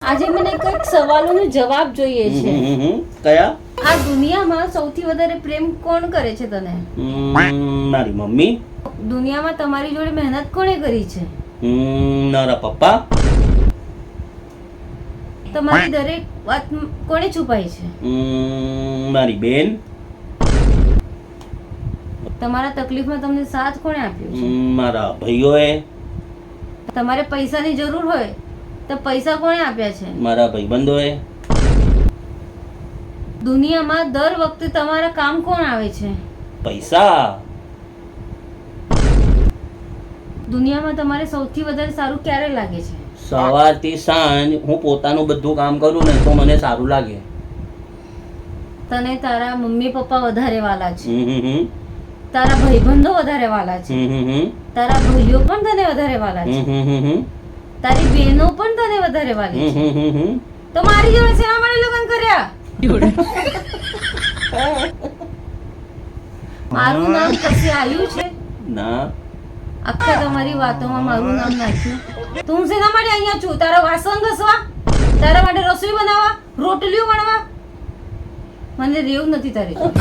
આજે મને કંઈક સવાલોનો જવાબ જોઈએ છે. કયા? આ દુનિયામાં સૌથી વધારે પ્રેમ કોણ કરે છે તને? મારી મમ્મી. દુનિયામાં તમારી જોડે મહેનત કોણે કરી છે? મારા પપ્પા. તમારી દરેક વાત કોણે છુપાઈ છે? મારી બેન. તમારા તકલીફમાં તમને સાથ કોણે આપ્યો છે? મારા ભાઈઓએ. તમારે પૈસાની જરૂર હોય તો પૈસા કોણે આપ્યા છે? મારા ભાઈબંધોએ. દુનિયામાં દર વખતે તમારા કામ કોણ આવે છે? પૈસા. દુનિયામાં તમારે સૌથી વધારે સારું ક્યારે લાગે છે? સવારથી સાંજ હું પોતાનું બધું કામ કરું ને તો મને સારું લાગે. તને તારા મમ્મી પપ્પા વધારે વાલા છે? હમ. તારા ભાઈબંધો વધારે વાલા છે? તારા ભાઈઓ પણ તને વધારે વાલા છે? તારી બહેનો પણ તને વધારે વાલી છે? તો મારી જોડે શેના માટે લગ્ન કર્યા? મારું નામ કશે આવ્યું છે? ના. આખા તમારી વાતોમાં મારું નામ નાખ્યું. તો હું શેના માટે અહીંયા છું? તારા વાસણ ઘસવા? તારા માટે રસોઈ બનાવવા? રોટલીઓ વણવા? મને રેવું નથી તારી જોડે.